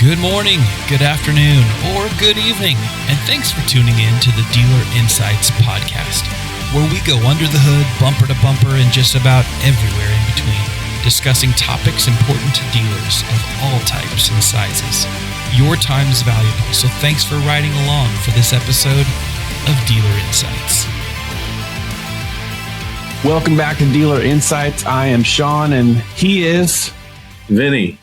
Good morning, good afternoon, or good evening, and thanks for tuning in to the Dealer Insights podcast, where we go under the hood, bumper to bumper, and just about everywhere in between, discussing topics important to dealers of all types and sizes. Your time is valuable, so thanks for riding along for this episode of Dealer Insights. Welcome back to Dealer Insights. I am Sean, and he is Vinny.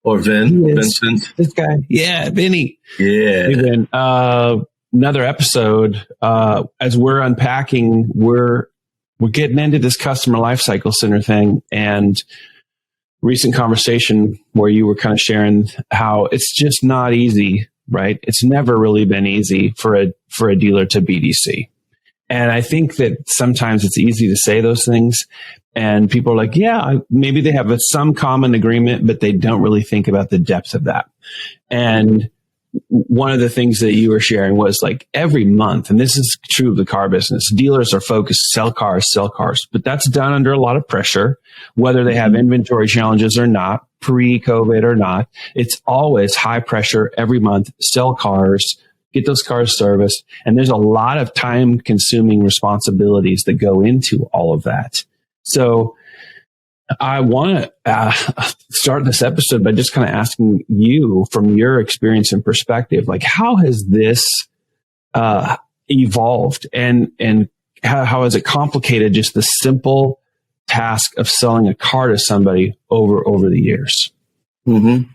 Or Vincent. This guy. Yeah, Vinny. Yeah. Hey, Vin. Another episode. As we're unpacking, we're getting into this customer lifecycle center thing, and recent conversation where you were kind of sharing how it's just not easy, right? It's never really been easy for a dealer to BDC. And I think that sometimes it's easy to say those things, and people are like, yeah, maybe they have some common agreement, but they don't really think about the depth of that. And one of the things that you were sharing was like every month, and this is true of the car business, dealers are focused, sell cars, but that's done under a lot of pressure, whether they have inventory challenges or not, pre-COVID or not. It's always high pressure every month, sell cars, get those cars serviced. And there's a lot of time consuming responsibilities that go into all of that. So I want to start this episode by just kind of asking you, from your experience and perspective, like how has this evolved, and how has it complicated just the simple task of selling a car to somebody over the years? Mm-hmm.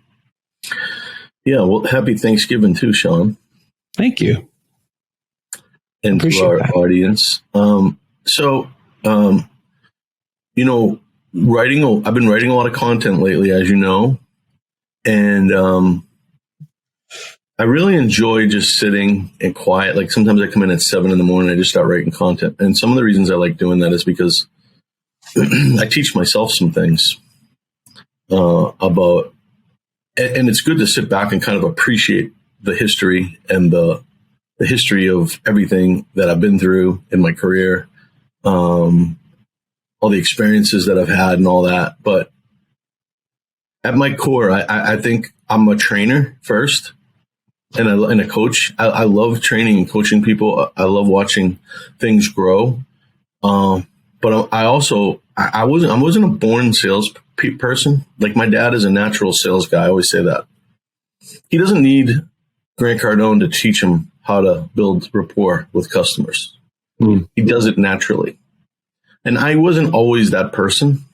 Yeah. Well, happy Thanksgiving too, Sean. Thank you. And to our audience. I've been writing a lot of content lately, as you know, and I really enjoy just sitting and quiet. Like sometimes I come in at 7 a.m. I just start writing content. And some of the reasons I like doing that is because I teach myself some things about, and it's good to sit back and kind of appreciate the history and the history of everything that I've been through in my career, all the experiences that I've had and all that. But at my core, I think I'm a trainer first and a coach. I love training and coaching people. I love watching things grow. But I wasn't a born sales person. Like my dad is a natural sales guy. I always say that. He doesn't need Grant Cardone to teach him how to build rapport with customers. He does it naturally. And I wasn't always that person.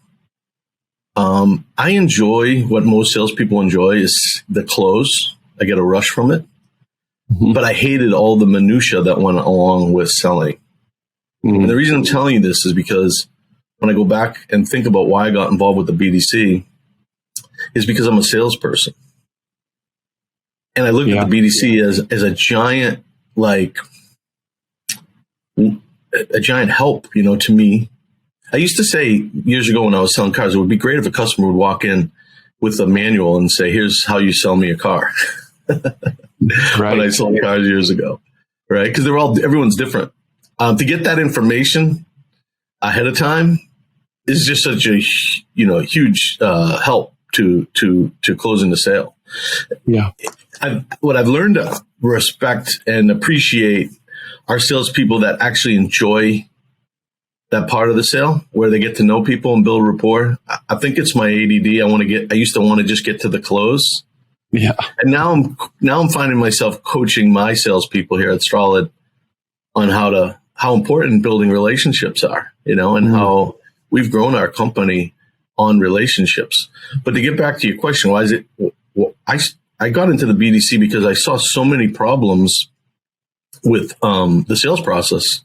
I enjoy what most salespeople enjoy is the close. I get a rush from it. Mm-hmm. But I hated all the minutia that went along with selling. Mm-hmm. And the reason I'm telling you this is because when I go back and think about why I got involved with the BDC is because I'm a salesperson. And I looked at the BDC as a giant, like a giant help, to me. I used to say years ago when I was selling cars, it would be great if a customer would walk in with a manual and say, here's how you sell me a car. Right. When I sold cars years ago, right? Because everyone's different. To get that information ahead of time is just such a, huge help to closing the sale. Yeah. What I've learned to respect and appreciate are salespeople that actually enjoy that part of the sale where they get to know people and build rapport. I think it's my ADD. I used to want to just get to the close. Yeah. And now I'm finding myself coaching my salespeople here at Strolid on how important building relationships are, and how we've grown our company on relationships. But to get back to your question, why is it? Well, I got into the BDC because I saw so many problems with the sales process.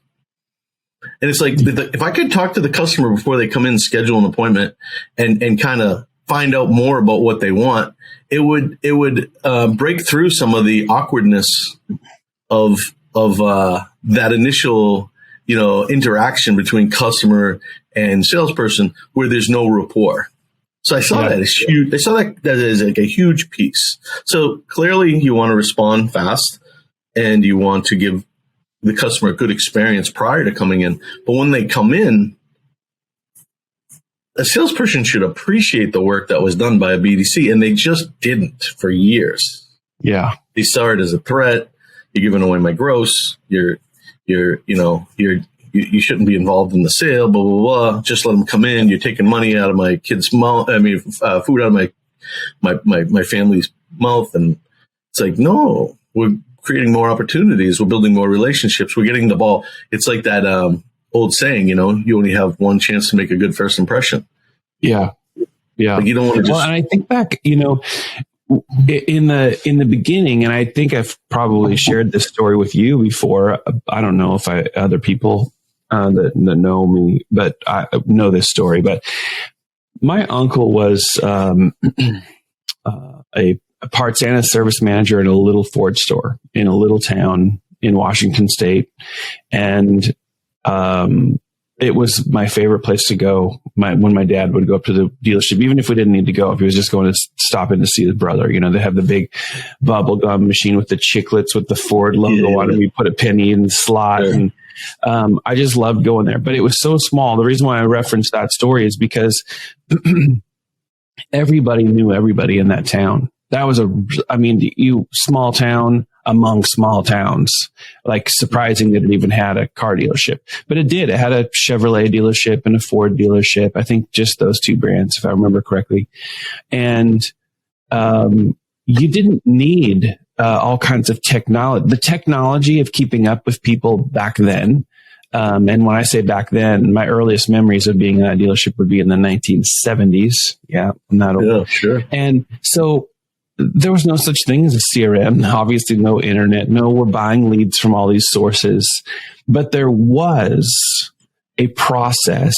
And it's like, if I could talk to the customer before they come in, schedule an appointment and kind of find out more about what they want, it would break through some of the awkwardness of that initial, interaction between customer and salesperson where there's no rapport. So I saw that as huge. I saw that as like a huge piece. So clearly you want to respond fast and you want to give the customer a good experience prior to coming in. But when they come in, a salesperson should appreciate the work that was done by a BDC, and they just didn't for years. Yeah. They saw it as a threat. You're giving away my gross. You shouldn't be involved in the sale, blah, blah, blah. Just let them come in. You're taking money out of my kid's mouth. Food out of my family's mouth. And it's like, no, we're creating more opportunities. We're building more relationships. We're getting the ball. It's like that old saying, you only have one chance to make a good first impression. Yeah. Yeah. Like you don't want to just. Well, and I think back, in the beginning, and I think I've probably shared this story with you before. I don't know if other people that know me, but I know this story. But my uncle was a parts and a service manager in a little Ford store in a little town in Washington State, and it was my favorite place to go when my dad would go up to the dealership, even if we didn't need to go, if he was just going to stop in to see his brother. They have the big bubble gum machine with the chiclets with the Ford logo on it. We put a penny in the slot. Yeah. And I just loved going there. But it was so small. The reason why I referenced that story is because everybody knew everybody in that town. That was small town among small towns. Like surprising that it even had a car dealership, but it did. It had a Chevrolet dealership and a Ford dealership. I think just those two brands, if I remember correctly. And you didn't need all kinds of technology. The technology of keeping up with people back then. And when I say back then, my earliest memories of being in that dealership would be in the 1970s. Yeah, I'm not old. Yeah, sure. And so there was no such thing as a CRM, obviously no internet, no we're buying leads from all these sources, but there was a process,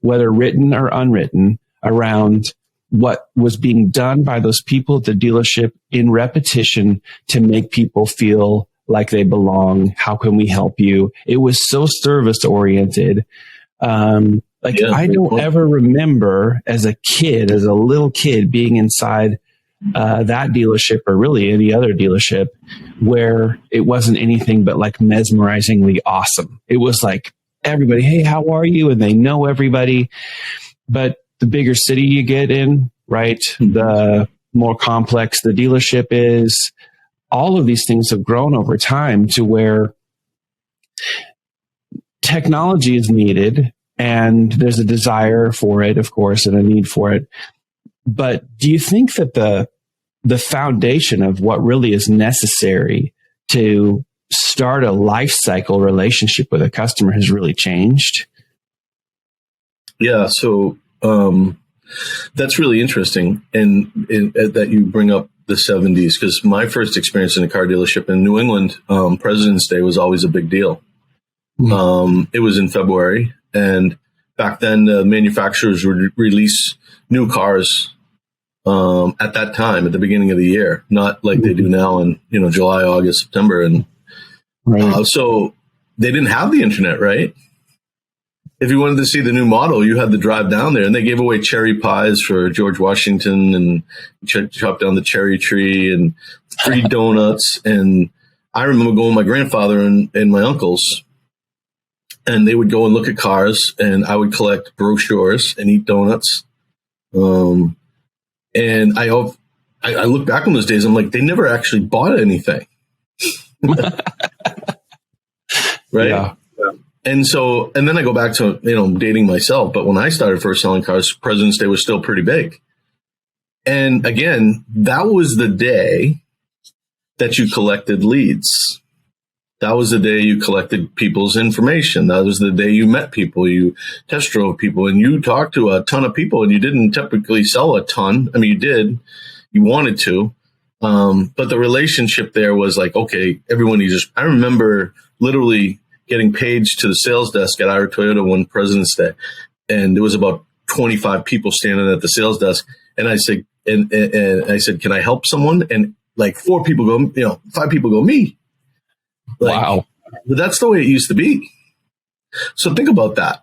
whether written or unwritten, around what was being done by those people at the dealership in repetition to make people feel like they belong. How can we help you? It was so service oriented. I don't ever remember as a little kid being inside that dealership or really any other dealership where it wasn't anything but like mesmerizingly awesome. It was like everybody, hey, how are you? And they know everybody. But the bigger city you get in, right, the more complex the dealership is. All of these things have grown over time to where technology is needed and there's a desire for it, of course, and a need for it. But do you think that the foundation of what really is necessary to start a life cycle relationship with a customer has really changed? Yeah, so that's really interesting, and that you bring up the 70s, because my first experience in a car dealership in New England, President's Day was always a big deal. It was in February, and back then the manufacturers would release new cars at that time, at the beginning of the year, not like they do now in July, August, September, and so they didn't have the internet, right? If you wanted to see the new model, you had to drive down there, and they gave away cherry pies for George Washington and chopped down the cherry tree and free donuts. And I remember going with my grandfather and my uncles, and they would go and look at cars, and I would collect brochures and eat donuts. And I look back on those days, I'm like, they never actually bought anything. Right? Yeah. And then I go back to, dating myself. But when I started first selling cars, President's Day was still pretty big. And again, that was the day that you collected leads. That was the day you collected people's information. That was the day you met people, you test drove people, and you talked to a ton of people, and you didn't typically sell a ton. I mean, you did, you wanted to. But the relationship there was like, okay, I remember literally getting paged to the sales desk at our Toyota one President's Day. And there was about 25 people standing at the sales desk. And I said, and I said, can I help someone? And like 5 people go, me. Like, wow. But that's the way it used to be. So think about that.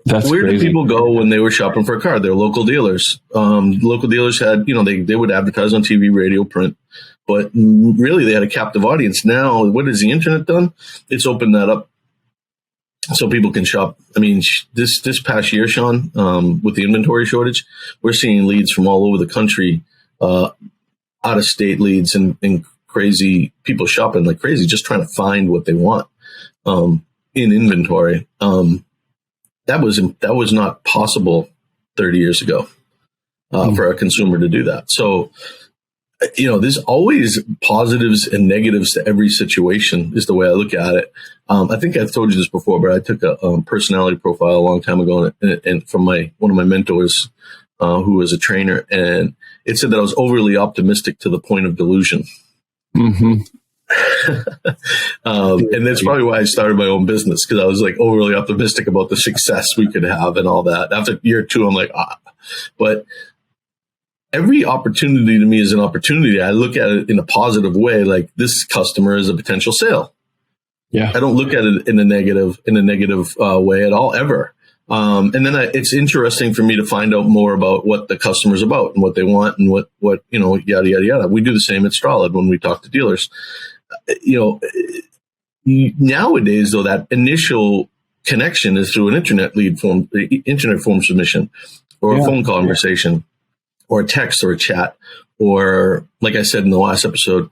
Where did people go when they were shopping for a car? Their local dealers. Local dealers had, they would advertise on TV, radio, print. But really, they had a captive audience. Now, what has the internet done? It's opened that up so people can shop. I mean, this past year, Sean, with the inventory shortage, we're seeing leads from all over the country out of state leads and crazy people shopping like crazy, just trying to find what they want in inventory. That was not possible 30 years ago for a consumer to do that. So, there's always positives and negatives to every situation is the way I look at it. I think I've told you this before, but I took a personality profile a long time ago and from one of my mentors who was a trainer, and it said that I was overly optimistic to the point of delusion. Mm-hmm. And that's probably why I started my own business, because I was like overly optimistic about the success we could have and all that. After year 2, I'm like, but every opportunity to me is an opportunity. I look at it in a positive way. Like, this customer is a potential sale. Yeah. I don't look at it in a negative way at all, ever. And then it's interesting for me to find out more about what the customer's about and what they want and what, yada, yada, yada. We do the same at Strolid when we talk to dealers. Nowadays, though, that initial connection is through an internet form submission or a phone conversation or a text or a chat, or, like I said in the last episode,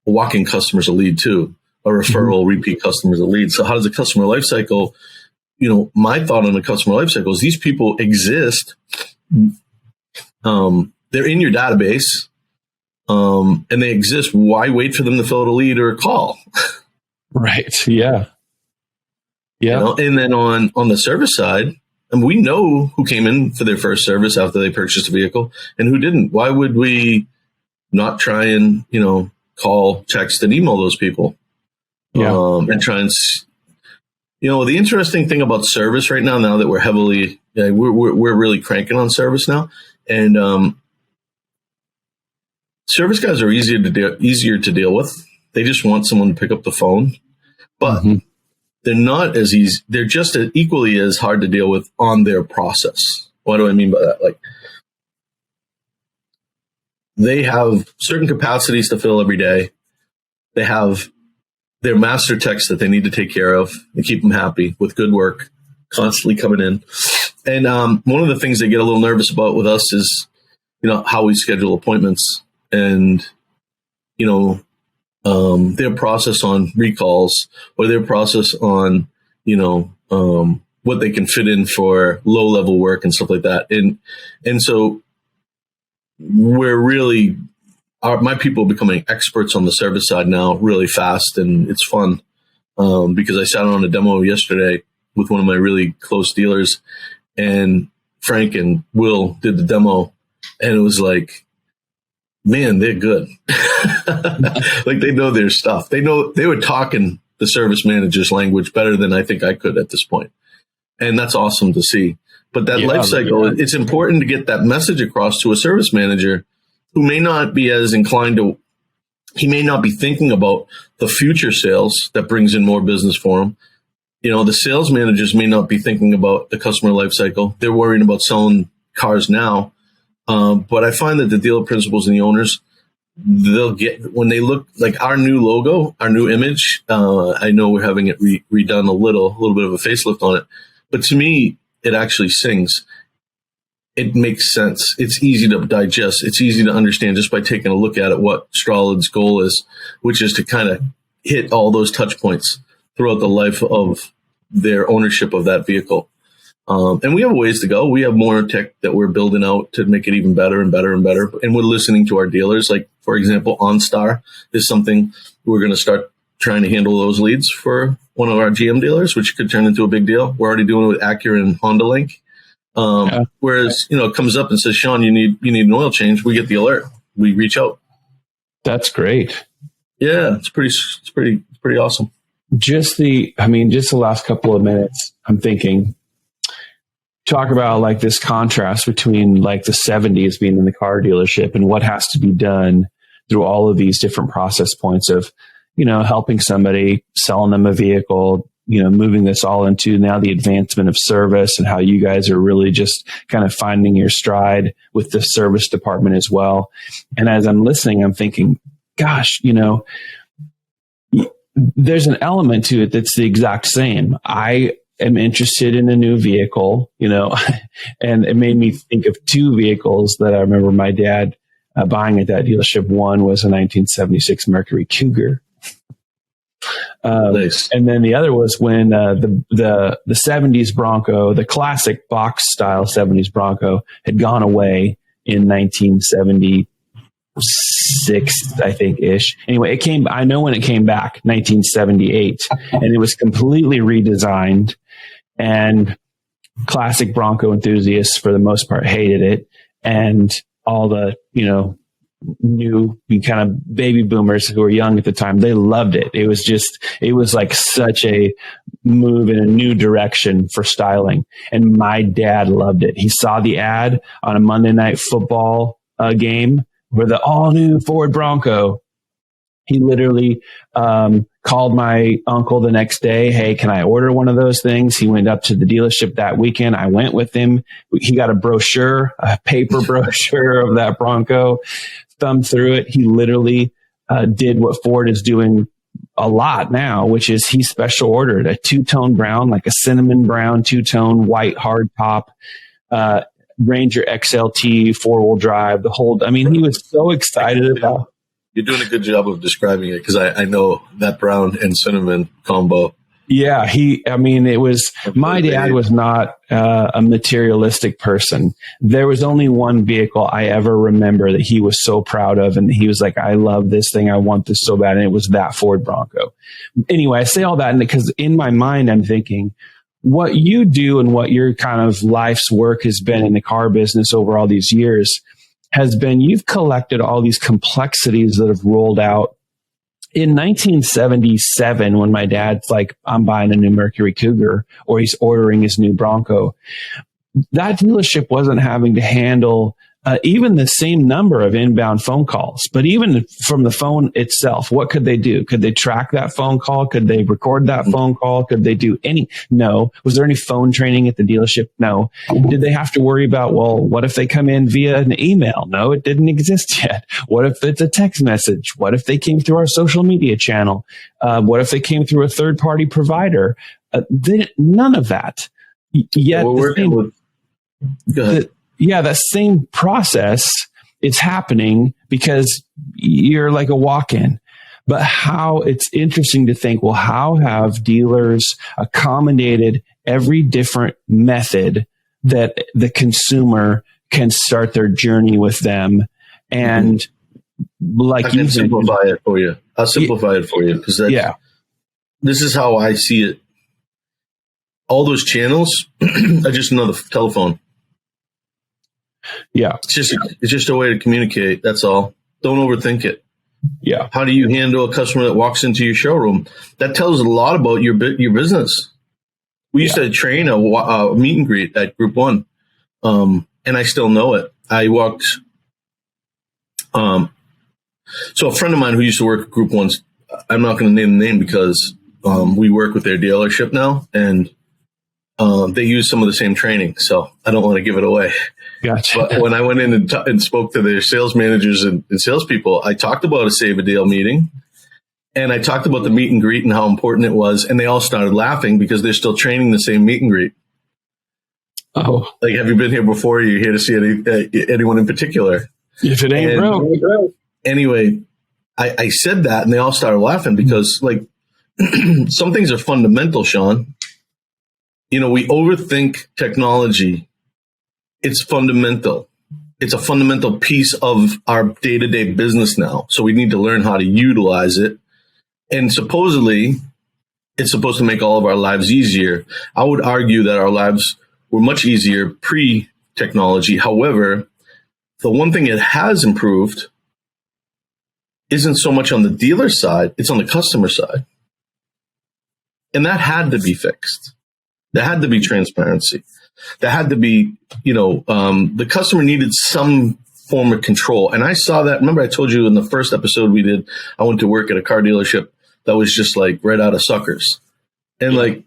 a walk-in customer's a lead too, a referral, repeat customer's a lead. So how does the customer lifecycle, my thought on the customer lifecycle is these people exist. They're in your database. And they exist. Why wait for them to fill out a lead or a call? Right. Yeah. Yeah. And then on the service side, and we know who came in for their first service after they purchased a vehicle and who didn't. Why would we not try and, call, text, and email those people? Yeah. And try and, the interesting thing about service right now that we're heavily, we're really cranking on service now. And, service guys are easier to deal with. They just want someone to pick up the phone, but they're not as easy. They're just equally as hard to deal with on their process. What do I mean by that? Like, they have certain capacities to fill every day. They have their master techs that they need to take care of and keep them happy with good work constantly coming in. And one of the things they get a little nervous about with us is, how we schedule appointments. And, their process on recalls or their process on, what they can fit in for low level work and stuff like that. And so we're really, my people are becoming experts on the service side now really fast, and it's fun. Because I sat on a demo yesterday with one of my really close dealers, and Frank and Will did the demo, and it was like, man, they're good. Like, they know their stuff. They were talking the service manager's language better than I think I could at this point. And that's awesome to see. But that life cycle, it's important to get that message across to a service manager who may not be as inclined to, he may not be thinking about the future sales that brings in more business for him. The sales managers may not be thinking about the customer life cycle. They're worrying about selling cars now. But I find that the dealer principals and the owners, they'll get, when they look like our new logo, our new image, I know we're having it redone a little bit of a facelift on it, but to me, it actually sings. It makes sense. It's easy to digest. It's easy to understand just by taking a look at it, what Strolid's goal is, which is to kind of hit all those touch points throughout the life of their ownership of that vehicle. And we have a ways to go. We have more tech that we're building out to make it even better and better and better. And we're listening to our dealers. Like, for example, OnStar is something we're going to start trying to handle those leads for one of our GM dealers, which could turn into a big deal. We're already doing it with Acura and Honda Link. Whereas, it comes up and says, Sean, you need an oil change. We get the alert. We reach out. That's great. Yeah, it's pretty awesome. Just the last couple of minutes, I'm thinking, talk about like this contrast between like the 70s being in the car dealership and what has to be done through all of these different process points of, helping somebody, selling them a vehicle, moving this all into now the advancement of service and how you guys are really just kind of finding your stride with the service department as well. And as I'm listening, I'm thinking, gosh, there's an element to it that's the exact same. I am interested in a new vehicle, and it made me think of two vehicles that I remember my dad buying at that dealership. One was a 1976 Mercury Cougar. Nice. And then the other was when the 70s Bronco, the classic box style 70s Bronco, had gone away in 1976, I think ish. Anyway, I know when it came back, 1978, and it was completely redesigned. And classic Bronco enthusiasts, for the most part, hated it, and all the new kind of baby boomers who were young at the time, they loved it. It was like such a move in a new direction for styling. And my dad loved it. He saw the ad on a Monday Night Football game for the all new Ford Bronco. He literally called my uncle the next day. Hey, can I order one of those things? He went up to the dealership that weekend. I went with him. He got a paper brochure of that Bronco, thumbed through it. He literally did what Ford is doing a lot now, which is he special ordered a two-tone brown, like a cinnamon brown, two-tone white hard top, Ranger XLT, four-wheel drive, he was so excited about. You're doing a good job of describing it, because I know that brown and cinnamon combo. Yeah, my dad was not a materialistic person. There was only one vehicle I ever remember that he was so proud of, and he was like, I love this thing. I want this so bad. And it was that Ford Bronco. Anyway, I say all that because in my mind, I'm thinking what you do and what your kind of life's work has been in the car business over all these years has been, you've collected all these complexities that have rolled out. In 1977, when my dad's like, I'm buying a new Mercury Cougar, or he's ordering his new Bronco, that dealership wasn't having to handle even the same number of inbound phone calls. But even from the phone itself, what could they do? Could they track that phone call? Could they record that phone call? Could they do No. Was there any phone training at the dealership? No. Did they have to worry about, what if they come in via an email? No, it didn't exist yet. What if it's a text message? What if they came through our social media channel? What if they came through a third-party provider? None of that. Yet, We're working with... Go ahead. That same process is happening because you're like a walk-in. But how it's interesting to think, how have dealers accommodated every different method that the consumer can start their journey with them? And I can simplify it for you. I'll simplify it for you, because this is how I see it. All those channels are just another telephone. Yeah. It's just a way to communicate. That's all. Don't overthink it. Yeah. How do you handle a customer that walks into your showroom? That tells a lot about your business. We used to train a meet and greet at Group 1. And I still know it. I walked, so a friend of mine who used to work at Group 1, I'm not going to name the name because, we work with their dealership now, and, they use some of the same training. So I don't want to give it away. Gotcha. But when I went in and spoke to their sales managers and salespeople, I talked about a Save a Deal meeting, and I talked about the meet and greet and how important it was. And they all started laughing because they're still training the same meet and greet. Oh, like, have you been here before? You're here to see anyone in particular? If it ain't broke. Anyway, I said that, and they all started laughing because, like, some things are fundamental, Sean. We overthink technology. It's fundamental. It's a fundamental piece of our day-to-day business now. So we need to learn how to utilize it. And supposedly, it's supposed to make all of our lives easier. I would argue that our lives were much easier pre-technology. However, the one thing it has improved isn't so much on the dealer side, it's on the customer side. And that had to be fixed. There had to be transparency. There had to be, the customer needed some form of control. And I saw that. Remember, I told you in the first episode we did, I went to work at a car dealership that was just like right out of suckers. And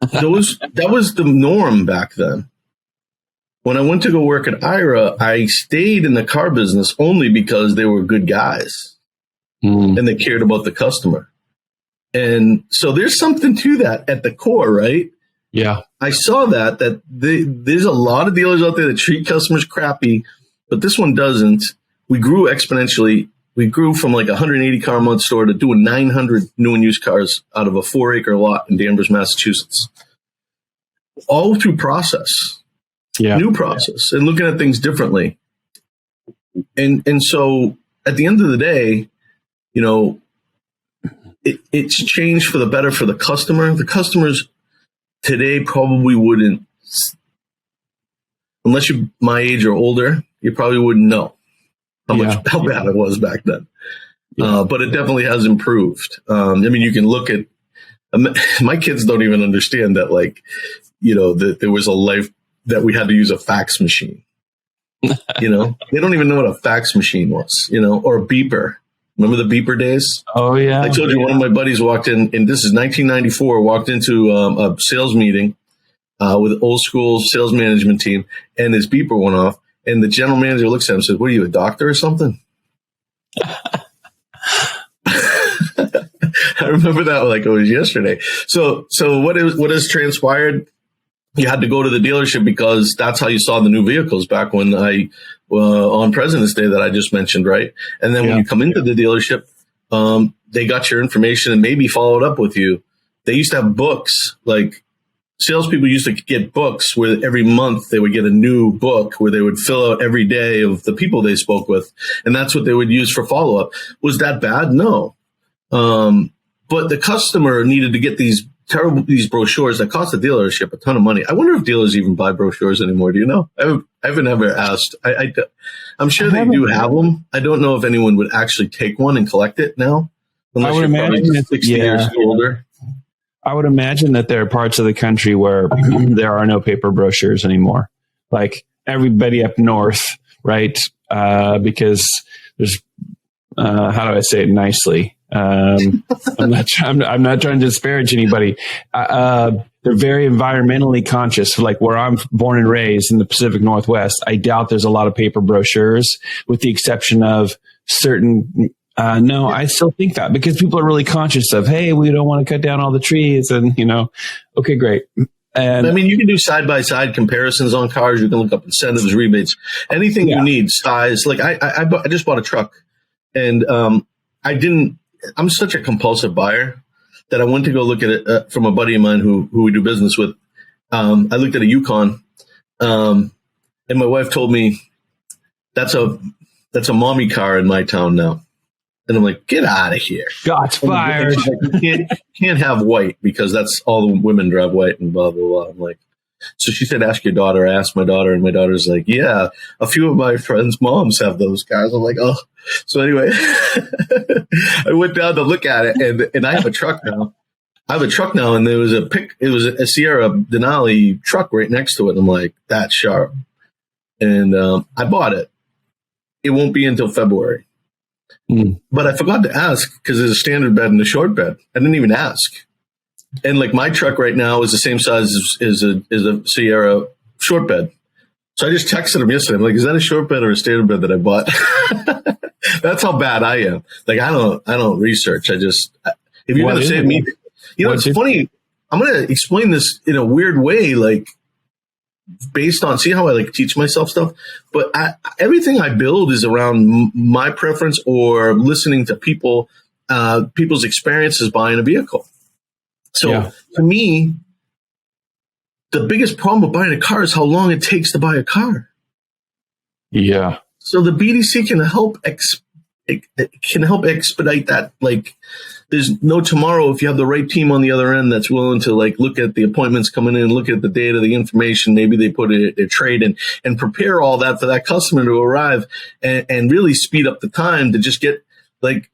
that was the norm back then. When I went to go work at IRA, I stayed in the car business only because they were good guys and they cared about the customer. And so there's something to that at the core, right? Yeah. I saw that there's a lot of dealers out there that treat customers crappy, but this one doesn't. we grew exponentially. We grew from like a 180 car a month store to doing 900 new and used cars out of a 4-acre lot in Danvers, Massachusetts. All through process, new process, and looking at things differently. And so at the end of the day, you know, it's changed for the better for the customer. The customers today probably wouldn't, unless you're my age or older, you probably wouldn't know how bad it was back then. But it definitely has improved. I mean, you can look at, my kids don't even understand that, like, you know, that there was a life that we had to use a fax machine. You know, they don't even know what a fax machine was, you know, or a beeper. Remember the beeper days? Oh, yeah. I told you one of my buddies walked in, and this is 1994, walked into a sales meeting with an old school sales management team, and his beeper went off, and the general manager looks at him and says, "What are you, a doctor or something?" I remember that like it was yesterday. So what has transpired? You had to go to the dealership because that's how you saw the new vehicles back when on President's Day that I just mentioned, right? And then when you come into the dealership, they got your information and maybe followed up with you. They used to have books, like salespeople used to get books where every month they would get a new book where they would fill out every day of the people they spoke with. And that's what they would use for follow-up. Was that bad? No. But the customer needed to get these brochures that cost the dealership a ton of money. I wonder if dealers even buy brochures anymore. Do you know? I haven't ever asked. I'm sure they do have them. I don't know if anyone would actually take one and collect it now. Unless you're probably 60 years older. I would imagine that there are parts of the country where there are no paper brochures anymore. Like everybody up north, right? Because there's, how do I say it nicely? I'm not trying to disparage anybody. They're very environmentally conscious. Like where I'm born and raised in the Pacific Northwest, I doubt there's a lot of paper brochures, with the exception of certain. No, I still think that because people are really conscious of, hey, we don't want to cut down all the trees, and okay, great. And I mean, you can do side-by-side comparisons on cars. You can look up incentives, rebates, anything you need, size. Like I just bought a truck, and I'm such a compulsive buyer that I went to go look at it from a buddy of mine who we do business with. I looked at a Yukon, and my wife told me that's a mommy car in my town now. And I'm like, get out of here. Shots fired. Like, you can't have white because that's all the women drive white and blah, blah, blah. I'm like, so she said, ask your daughter. I asked my daughter, and my daughter's like, yeah, a few of my friends' moms have those cars. I'm like, oh. So anyway, I went down to look at it, and I have a truck now. And there was it was a Sierra Denali truck right next to it. And I'm like, that's sharp. And I bought it. It won't be until February. But I forgot to ask because there's a standard bed and a short bed. I didn't even ask. And like my truck right now is the same size as a Sierra short bed. So I just texted him yesterday. I'm like, is that a short bed or a standard bed that I bought? That's how bad I am. Like I don't research. If you're going to say me, it's funny. I'm going to explain this in a weird way, like based on, see how I like teach myself stuff, but everything I build is around my preference or listening to people's experiences buying a vehicle. So to me, the biggest problem with buying a car is how long it takes to buy a car. Yeah. So the BDC can help expedite that. Like there's no tomorrow if you have the right team on the other end that's willing to like look at the appointments coming in, look at the data, the information, maybe they put a trade in and prepare all that for that customer to arrive and really speed up the time to just get like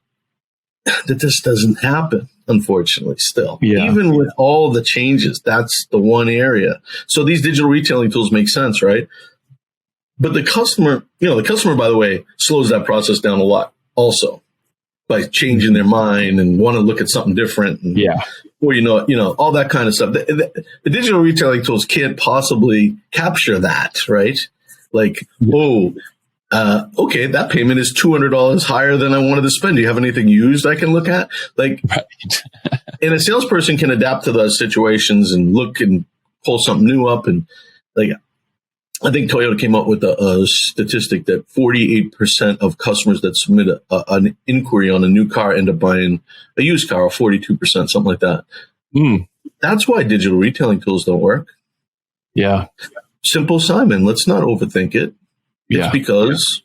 that. This doesn't happen, unfortunately, still. Even with all the changes, that's the one area. So these digital retailing tools make sense, right? But the customer, by the way, slows that process down a lot also by changing their mind and want to look at something different. And, or, all that kind of stuff. The digital retailing tools can't possibly capture that, right? Like, okay, that payment is $200 higher than I wanted to spend. Do you have anything used I can look at? Like, and a salesperson can adapt to those situations and look and pull something new up. And like, I think Toyota came up with a statistic that 48% of customers that submit an inquiry on a new car end up buying a used car, or 42%, something like that. That's why digital retailing tools don't work. Yeah. Simple, Simon. Let's not overthink it. It's because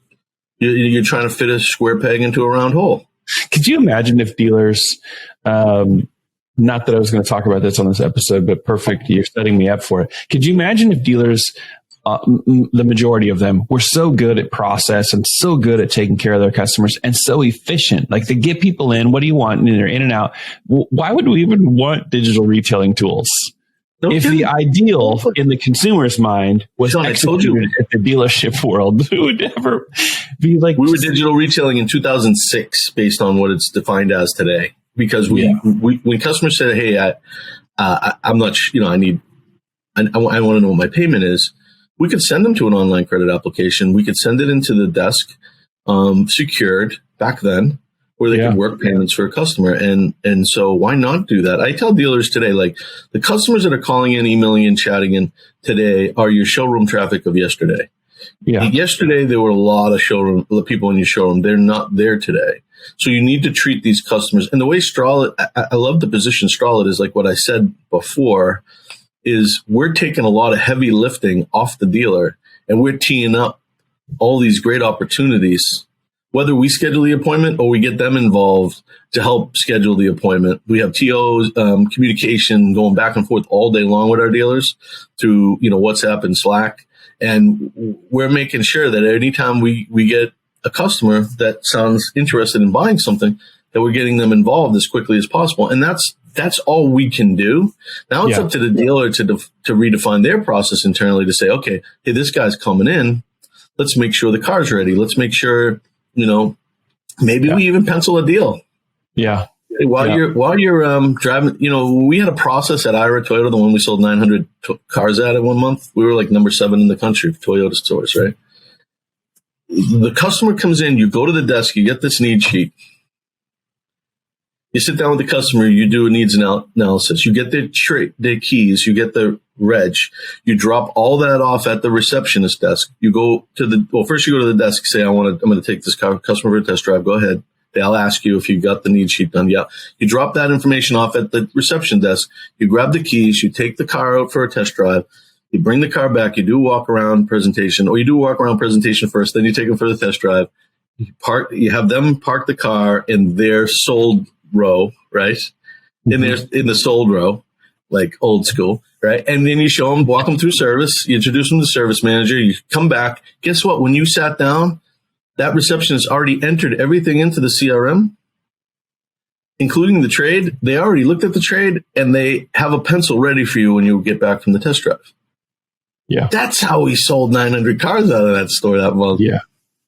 you're trying to fit a square peg into a round hole. Could you imagine if dealers, not that I was going to talk about this on this episode, but perfect, you're setting me up for it. Could you imagine if dealers, the majority of them, were so good at process and so good at taking care of their customers and so efficient? Like, they get people in, what do you want? And they're in and out. Why would we even want digital retailing tools? If the ideal in the consumer's mind was executed at the dealership world, who would ever be like... We were digital retailing in 2006 based on what it's defined as today. Because when customers said, hey, I'm not, I want to know what my payment is, we could send them to an online credit application. We could send it into the desk, secured back then, where they could work payments for a customer. And so why not do that? I tell dealers today, like, the customers that are calling in, emailing in, chatting in today are your showroom traffic of yesterday. Yeah. Yesterday, there were a lot of people in your showroom. They're not there today. So you need to treat these customers. And the way Strolid, I love the position Strolid is, like what I said before, is we're taking a lot of heavy lifting off the dealer, and we're teeing up all these great opportunities. Whether we schedule the appointment or we get them involved to help schedule the appointment, we have TOs, communication going back and forth all day long with our dealers through, WhatsApp and Slack. And we're making sure that anytime we get a customer that sounds interested in buying something, that we're getting them involved as quickly as possible. And that's all we can do. Now it's up to the dealer to redefine their process internally to say, okay, hey, this guy's coming in. Let's make sure the car's ready. Let's make sure, maybe we even pencil a deal. Yeah. While you're driving, we had a process at Ira Toyota, the one we sold 900 cars at 1 month. We were like number 7 in the country for Toyota stores, right? The customer comes in, you go to the desk, you get this need sheet. You sit down with the customer, you do a needs analysis. You get their keys, you get the reg. You drop all that off at the receptionist desk. You go to first you go to the desk, say, I'm going to take this customer for a test drive. Go ahead. They'll ask you if you got the need sheet done. Yeah. You drop that information off at the reception desk. You grab the keys. You take the car out for a test drive. You bring the car back. You do a walk-around presentation, or you do a walk-around presentation first. Then you take them for the test drive. You have them park the car in their sold row, right? In the sold row, like old school, right? And then you show them, walk them through service. You introduce them to the service manager. You come back. Guess what? When you sat down, that receptionist already entered everything into the CRM, including the trade. They already looked at the trade, and they have a pencil ready for you when you get back from the test drive. Yeah. That's how we sold 900 cars out of that store that month. Yeah.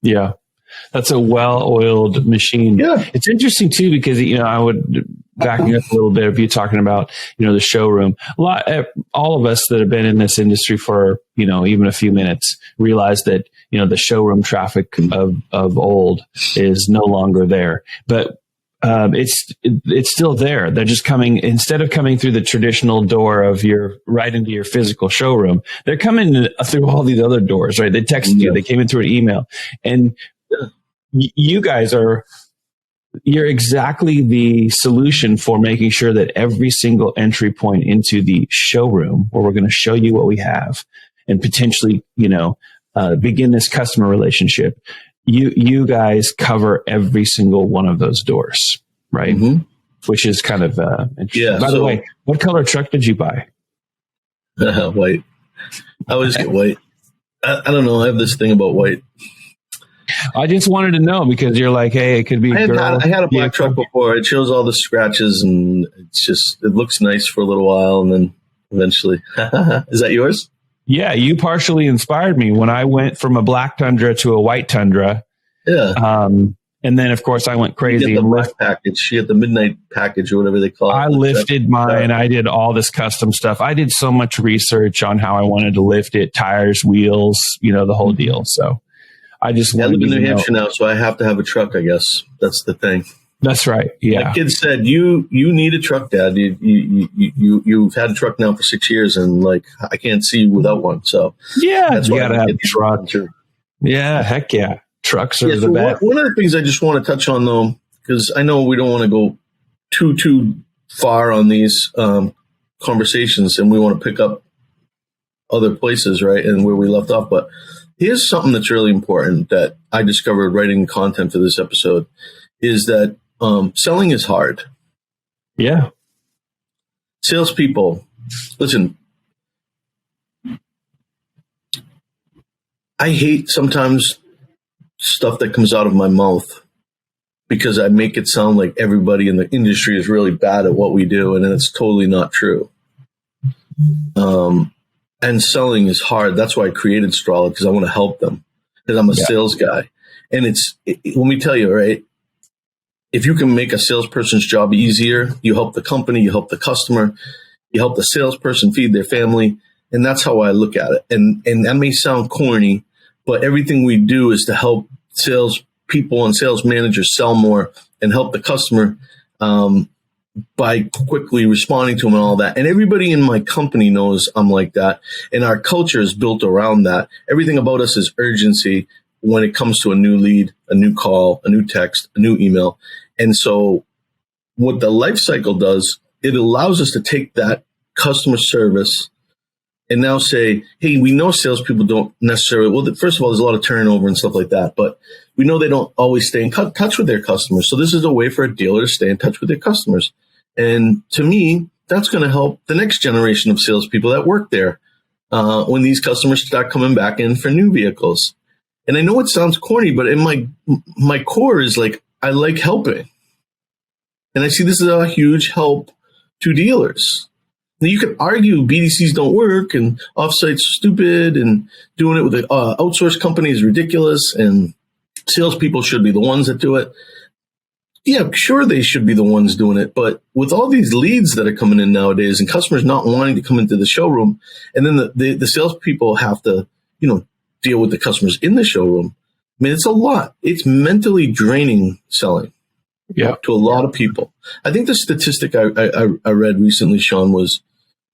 Yeah. That's a well-oiled machine. Yeah. It's interesting too, because, I would, backing up a little bit, if you're talking about, the showroom, all of us that have been in this industry for, even a few minutes realize that, the showroom traffic of old is no longer there, but it's still there. They're just coming, instead of coming through the traditional door of right into your physical showroom, they're coming through all these other doors, right? They texted you, they came in through an email, and you guys you're exactly the solution for making sure that every single entry point into the showroom, where we're going to show you what we have and potentially, begin this customer relationship, you guys cover every single one of those doors, right? Mm-hmm. Which is kind of interesting. By the way, what color truck did you buy? White. I always get white. I don't know. I have this thing about white. I just wanted to know, because you're like, hey, it could be a girl. I had a black truck before. It shows all the scratches, and it looks nice for a little while, and then eventually. Is that yours? Yeah, you partially inspired me when I went from a black Tundra to a white Tundra. Yeah. And then, of course, I went crazy. You get the black package. You get the midnight package, or whatever they call it. I lifted mine. I did all this custom stuff. I did so much research on how I wanted to lift it, tires, wheels, the whole deal. So I just live in New Hampshire now, so I have to have a truck, I guess. That's the thing. That's right. Yeah. My kid said, "You need a truck, Dad. You've had a truck now for 6 years, and like I can't see you without one." So yeah, that's you why gotta have a truck. Yeah, heck yeah, trucks are the best. One of the things I just want to touch on though, because I know we don't want to go too far on these conversations, and we want to pick up other places, right, and where we left off. But here's something that's really important that I discovered writing content for this episode is that selling is hard. Yeah. Salespeople, listen, I hate sometimes stuff that comes out of my mouth because I make it sound like everybody in the industry is really bad at what we do, and it's totally not true. And selling is hard. That's why I created Strolid, because I want to help them, because I'm a sales guy. And let me tell you, right? If you can make a salesperson's job easier, you help the company, you help the customer, you help the salesperson feed their family. And that's how I look at it. And that may sound corny, but everything we do is to help sales people and sales managers sell more and help the customer by quickly responding to them and all that. And everybody in my company knows I'm like that. And our culture is built around that. Everything about us is urgency when it comes to a new lead, a new call, a new text, a new email. And so what the Lifecycle does, it allows us to take that customer service and now say, hey, we know salespeople don't necessarily, well, first of all, there's a lot of turnover and stuff like that, but we know they don't always stay in touch with their customers. So this is a way for a dealer to stay in touch with their customers. And to me, that's going to help the next generation of salespeople that work there when these customers start coming back in for new vehicles. And I know it sounds corny, but in my core is like, I like helping. And I see this as a huge help to dealers. Now, you could argue BDCs don't work and offsite's stupid and doing it with an outsourced company is ridiculous and salespeople should be the ones that do it. Yeah, sure, they should be the ones doing it. But with all these leads that are coming in nowadays and customers not wanting to come into the showroom, and then the salespeople have to, deal with the customers in the showroom. I mean, it's a lot. It's mentally draining selling to a lot of people. I think the statistic I read recently, Sean, was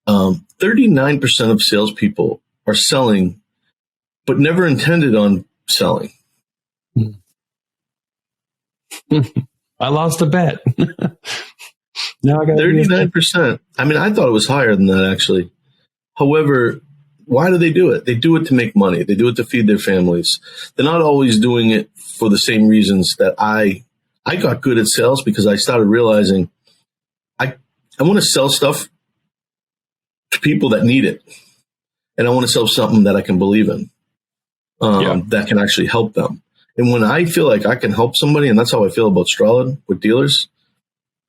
39% of salespeople are selling, but never intended on selling. I lost a bet. Now I got 39%. I mean, I thought it was higher than that, actually. However, why do they do it? They do it to make money. They do it to feed their families. They're not always doing it for the same reasons that I got good at sales, because I started realizing I want to sell stuff to people that need it. And I want to sell something that I can believe in, that can actually help them. And when I feel like I can help somebody, and that's how I feel about Strolid with dealers,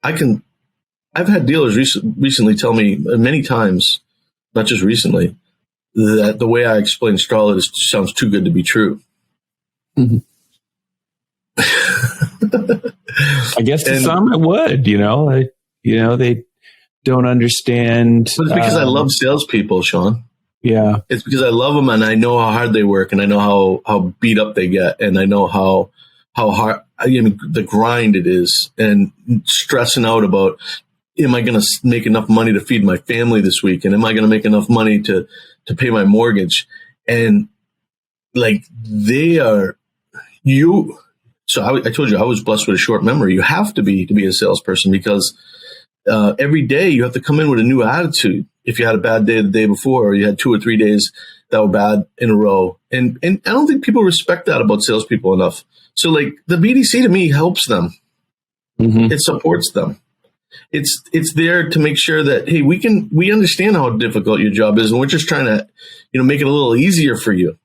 I've had dealers recently tell me many times, not just recently, that the way I explain Strolid sounds too good to be true. Mm-hmm. I guess to some it would, they don't understand. But it's because I love salespeople, Sean. Yeah. It's because I love them and I know how hard they work and I know how beat up they get and I know how hard, the grind it is, and stressing out about, am I going to make enough money to feed my family this week? And am I going to make enough money to pay my mortgage? And like so I told you I was blessed with a short memory. You have to be a salesperson, because every day you have to come in with a new attitude. If you had a bad day the day before, or you had 2 or 3 days that were bad in a row. And I don't think people respect that about salespeople enough. So like the BDC to me helps them. Mm-hmm. It supports them. It's there to make sure that, hey, we understand how difficult your job is, and we're just trying to, make it a little easier for you.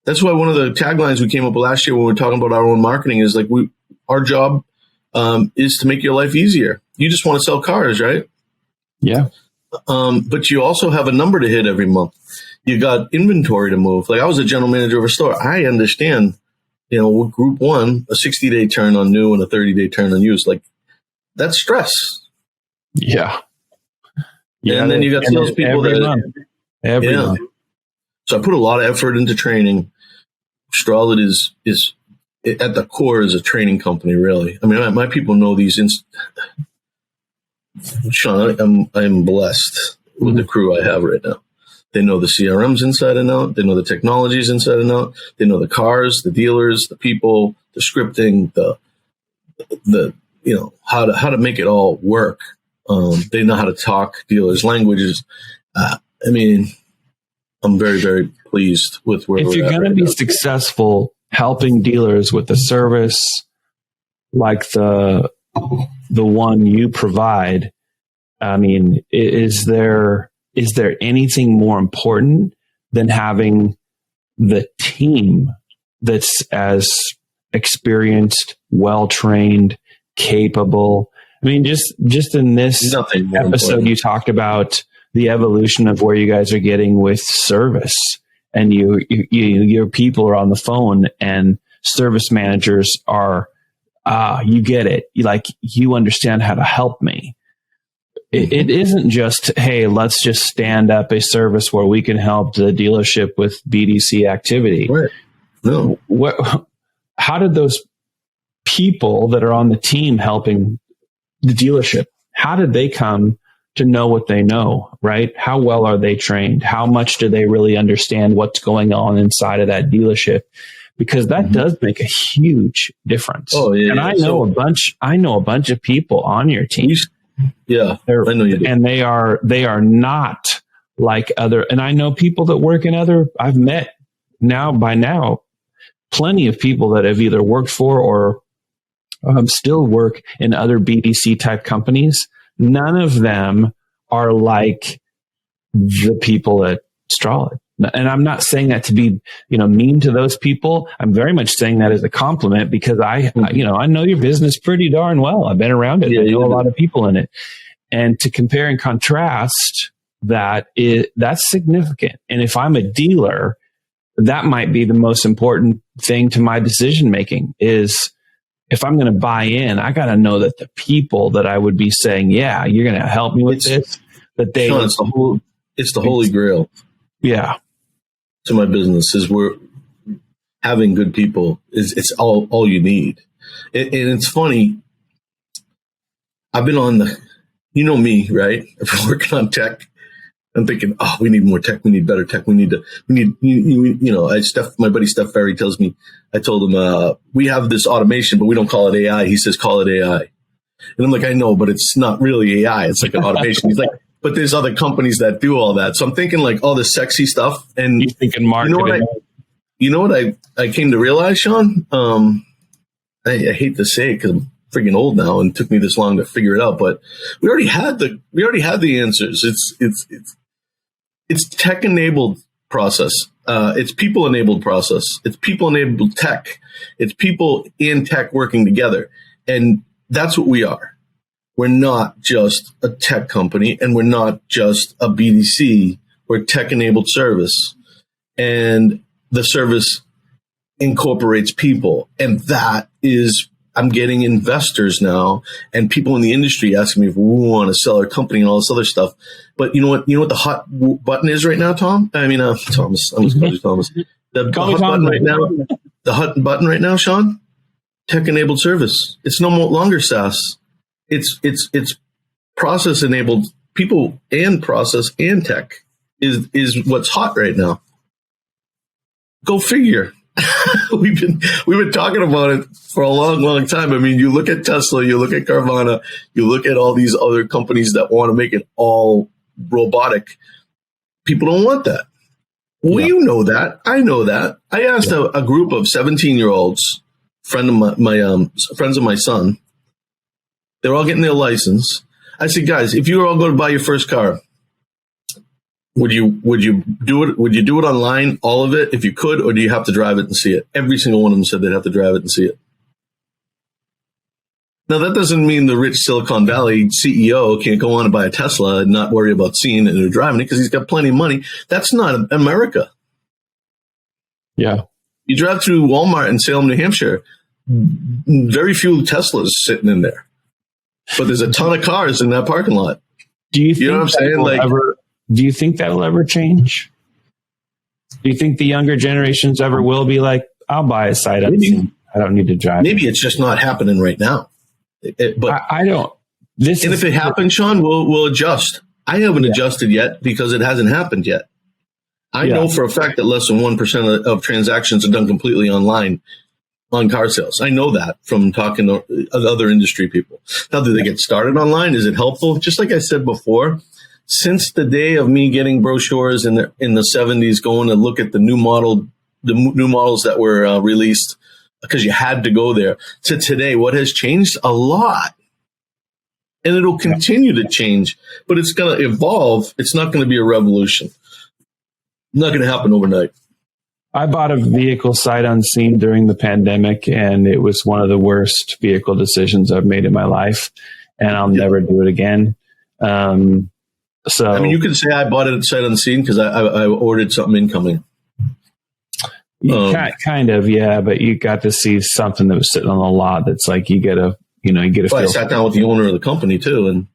That's why one of the taglines we came up with last year when we were talking about our own marketing is like, our job is to make your life easier. You just want to sell cars, right? Yeah. But you also have a number to hit every month. You got inventory to move. Like I was a general manager of a store. I understand, with group one, a 60-day turn on new and a 30-day turn on used. Like that's stress. Yeah. And then you got salespeople every month. So I put a lot of effort into training. Strolid is at the core is a training company, really. I mean, my people know these. Sean, I'm blessed with the crew I have right now. They know the CRMs inside and out. They know the technologies inside and out. They know the cars, the dealers, the people, the scripting, the how to make it all work. They know how to talk dealers' languages. I mean, I'm very, very pleased with where we're at. If you're going to be successful helping dealers with a service like the one you provide, I mean, is there anything more important than having the team that's as experienced, well-trained, capable? I mean, just in this episode, you talked about the evolution of where you guys are getting with service, and your people are on the phone, and service managers are, you get it. You understand how to help me. It isn't just, hey, let's just stand up a service where we can help the dealership with BDC activity. Right. No. How did those people that are on the team helping the dealership, how did they come to know what they know, right? How well are they trained? How much do they really understand what's going on inside of that dealership? Because that does make a huge difference. Oh, yeah. And I know a bunch of people on your team. Yeah, I know you do. And they are not like other, and I know people that work in other, I've met by now plenty of people that have either worked for or still work in other BDC type companies. None of them are like the people at Strolid. And I'm not saying that to be, mean to those people. I'm very much saying that as a compliment, because I know your business pretty darn well. I've been around it. I know a lot of people in it. And to compare and contrast that's significant. And if I'm a dealer, that might be the most important thing to my decision making is, if I'm going to buy in, I got to know that the people that I would be saying, yeah, you're going to help me with this, that they, Sean, it's the holy grail. Yeah. To my business is where having good people it's all you need. And it's funny. I've been on me, right? I've been working on tech. I'm thinking, we need more tech. We need better tech. My buddy Steph Ferry tells me, I told him, we have this automation, but we don't call it AI. He says, call it AI. And I'm like, I know, but it's not really AI. It's like an automation. He's like, but there's other companies that do all that. So I'm thinking like all this sexy stuff. And you're thinking marketing. You know what I came to realize, Sean? I hate to say it because I'm freaking old now and it took me this long to figure it out, but we already had the answers. It's tech-enabled process. It's people-enabled process. It's people-enabled tech. It's people and tech working together. And that's what we are. We're not just a tech company, and we're not just a BDC. We're tech-enabled service. And the service incorporates people. And that is, I'm getting investors now and people in the industry asking me if we want to sell our company and all this other stuff. But you know what the hot button is right now, Tom? I mean, Thomas. I almost called you Thomas. The hot button right now. The hot button right now, Sean. Tech-enabled service. It's no longer SaaS. It's process enabled. People and process and tech is what's hot right now. Go figure. We've been talking about it for a long, long time. I mean, you look at Tesla, you look at Carvana, you look at all these other companies that want to make it all robotic. People don't want that. Well, you know that. I know that. I asked a group of 17-year-olds, friends of my son. They're all getting their license. I said, guys, if you were all going to buy your first car, would you do it? Would you do it online, all of it, if you could, or do you have to drive it and see it? Every single one of them said they'd have to drive it and see it. Now, that doesn't mean the rich Silicon Valley CEO can't go on and buy a Tesla and not worry about seeing it or driving it because he's got plenty of money. That's not America. Yeah. You drive through Walmart in Salem, New Hampshire, very few Teslas sitting in there. But there's a ton of cars in that parking lot. Do you think know what I'm saying? Do you think that'll ever change? Do you think the younger generations ever will be like, I'll buy a sight unseen I don't need to drive. Maybe it's just not happening right now. But I don't. If it happens, Sean, we'll adjust. I haven't adjusted yet because it hasn't happened yet. I know for a fact that less than 1% of transactions are done completely online on car sales. I know that from talking to other industry people. Now, do they get started online? Is it helpful? Just like I said before, since the day of me getting brochures in the 70s, going to look at the new models that were released because you had to go there, to today, what has changed? A lot. And it'll continue to change, but it's going to evolve. It's not going to be a revolution. Not going to happen overnight. I bought a vehicle sight unseen during the pandemic, and it was one of the worst vehicle decisions I've made in my life, and I'll never do it again. So, I mean, you can say I bought it sight unseen because I ordered something incoming. Kind of, yeah, but you got to see something that was sitting on the lot. That's like you get a feel. I sat down with the owner of the company too, and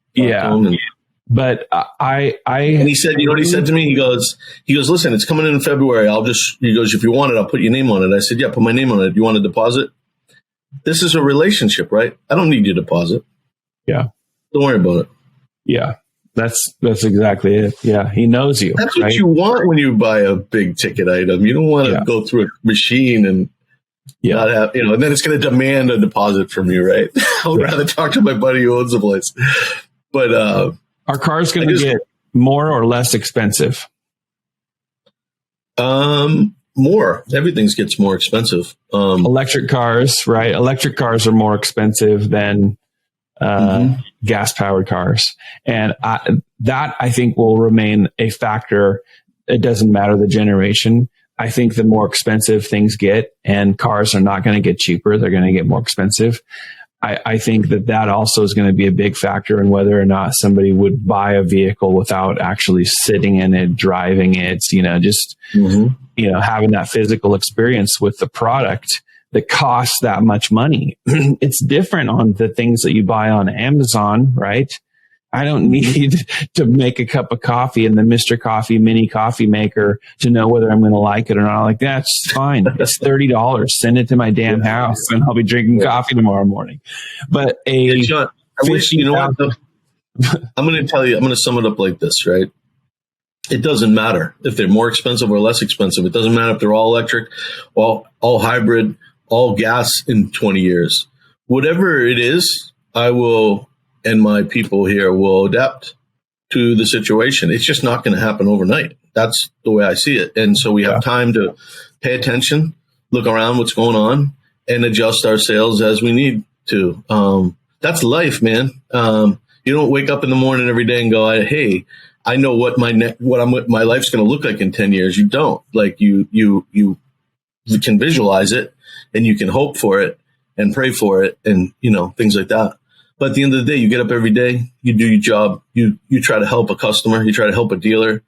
But and he said, you know what he said to me? He goes, listen, it's coming in February. He goes, if you want it, I'll put your name on it. I said, yeah, put my name on it. You want a deposit? This is a relationship, right? I don't need your deposit. Yeah. Don't worry about it. Yeah. That's exactly it. Yeah. He knows you. That's what you want when you buy a big ticket item. You don't want to go through a machine and not have, and then it's going to demand a deposit from you, right? I would rather talk to my buddy who owns the place. But, are cars going to get more or less expensive? More. Everything gets more expensive. Electric cars, right? Electric cars are more expensive than gas-powered cars. And that, I think, will remain a factor. It doesn't matter the generation. I think the more expensive things get, and cars are not going to get cheaper, they're going to get more expensive. I think that also is going to be a big factor in whether or not somebody would buy a vehicle without actually sitting in it, driving it, having that physical experience with the product that costs that much money. It's different on the things that you buy on Amazon, right? I don't need to make a cup of coffee in the Mr. Coffee mini coffee maker to know whether I'm going to like it or not. Like, that's fine. It's $30. Send it to my damn house and I'll be drinking coffee tomorrow morning. But John, I wish, you know what? I'm going to tell you, I'm going to sum it up like this, right? It doesn't matter if they're more expensive or less expensive. It doesn't matter if they're all electric, all hybrid, all gas in 20 years. Whatever it is, I will, and my people here will adapt to the situation. It's just not going to happen overnight. That's the way I see it. And so we have time to pay attention, look around what's going on, and adjust our sales as we need to. That's life, man. You don't wake up in the morning every day and go, hey, I know what my life's going to look like in 10 years. You don't. Like you can visualize it, and you can hope for it and pray for it, and things like that. But at the end of the day, you get up every day, you do your job, you try to help a customer, you try to help a dealer.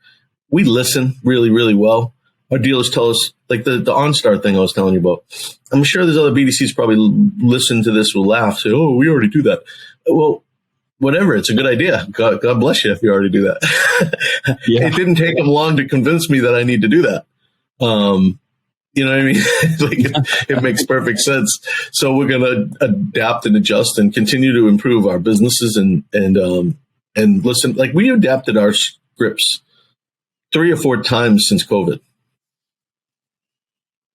We listen really, really well. Our dealers tell us, like the OnStar thing I was telling you about. I'm sure there's other BDCs probably listen to this, will laugh, say, oh, we already do that. Well, whatever, it's a good idea. God bless you if you already do that. It didn't take them long to convince me that I need to do that. You know what I mean? It makes perfect sense. So we're going to adapt and adjust and continue to improve our businesses and listen. Like, we adapted our scripts 3 or 4 times since COVID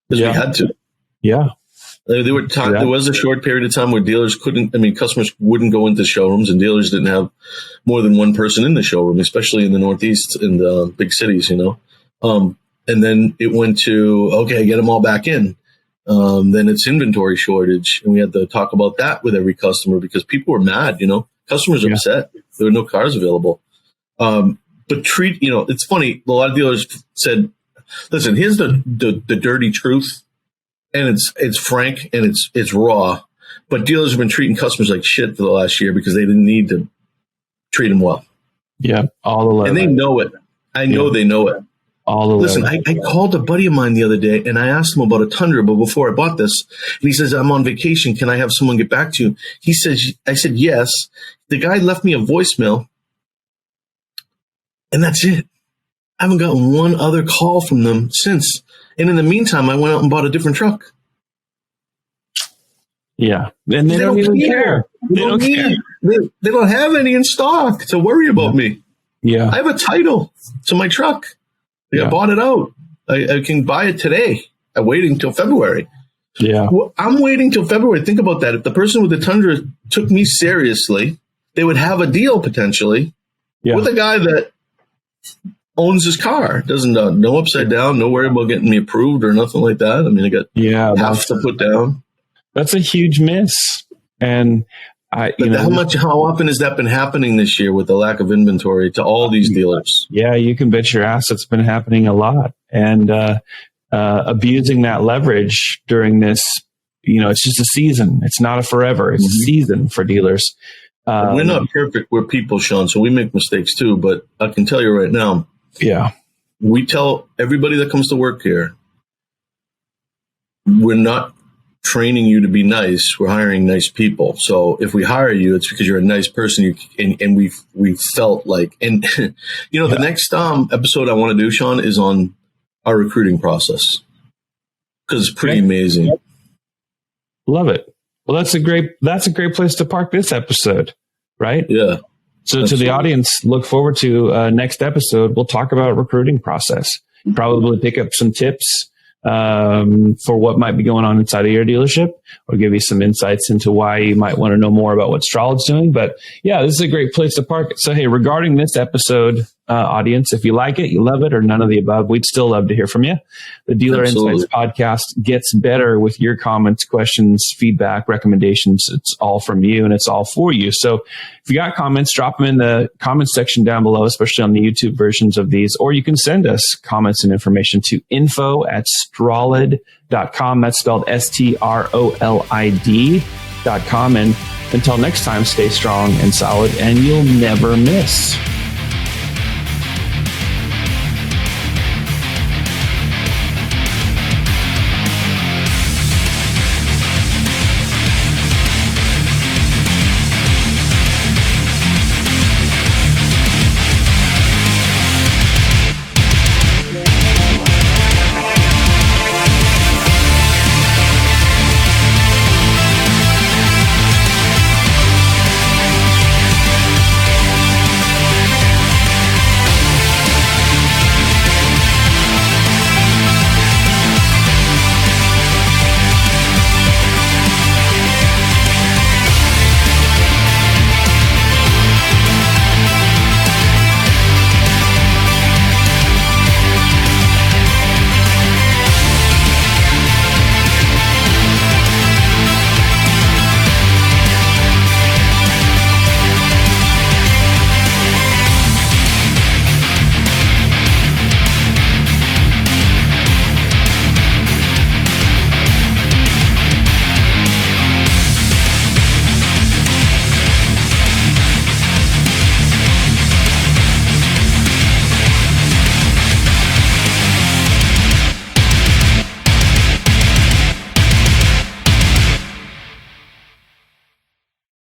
because we had to. Yeah. There was a short period of time where customers wouldn't go into showrooms, and dealers didn't have more than one person in the showroom, especially in the Northeast and the big cities, And then it went to, okay, get them all back in. Then it's inventory shortage. And we had to talk about that with every customer because people were mad, Customers are upset. There were no cars available. But it's funny. A lot of dealers said, listen, here's the dirty truth. And it's frank and it's raw. But dealers have been treating customers like shit for the last year because they didn't need to treat them well. Yeah. And they know it. I know they know it. Listen, I called a buddy of mine the other day and I asked him about a Tundra, but before I bought this, and he says, I'm on vacation. Can I have someone get back to you? I said, yes. The guy left me a voicemail and that's it. I haven't gotten one other call from them since. And in the meantime, I went out and bought a different truck. Yeah. And they don't even care. They don't care. They don't have any in stock to worry about me. Yeah. I have a title to my truck. I bought it out. I can buy it today. I'm waiting till February. Yeah. Well, I'm waiting till February. Think about that. If the person with the Tundra took me seriously, they would have a deal potentially with a guy that owns his car. Doesn't no upside down, no worry about getting me approved or nothing like that. I mean, I got half to put down. That's a huge miss. And how often has that been happening this year with the lack of inventory to all these dealers? Yeah, you can bet your ass it's been happening a lot. And abusing that leverage during this, it's just a season. It's not a forever. It's a season for dealers. We're not perfect. We're people, Sean, so we make mistakes too. But I can tell you right now, we tell everybody that comes to work here, we're not training you to be nice. We're hiring nice people. So if we hire you, it's because you're a nice person. And we felt like, and the next episode I want to do, Sean, is on our recruiting process because it's pretty amazing. Love it. Well, that's a great place to park this episode, right? Yeah. So to the audience, look forward to next episode. We'll talk about recruiting process. Probably pick up some tips for what might be going on inside of your dealership, or give you some insights into why you might want to know more about what Strolid's doing. But yeah, this is a great place to park it. So hey, regarding this episode, audience, if you like it, you love it, or none of the above, we'd still love to hear from you. The Dealer Insights podcast gets better with your comments, questions, feedback, recommendations. It's all from you and it's all for you. So if you got comments, drop them in the comments section down below, especially on the YouTube versions of these, or you can send us comments and information to info@strolid.com. That's spelled STROLID.com. And until next time, stay strong and solid, and you'll never miss.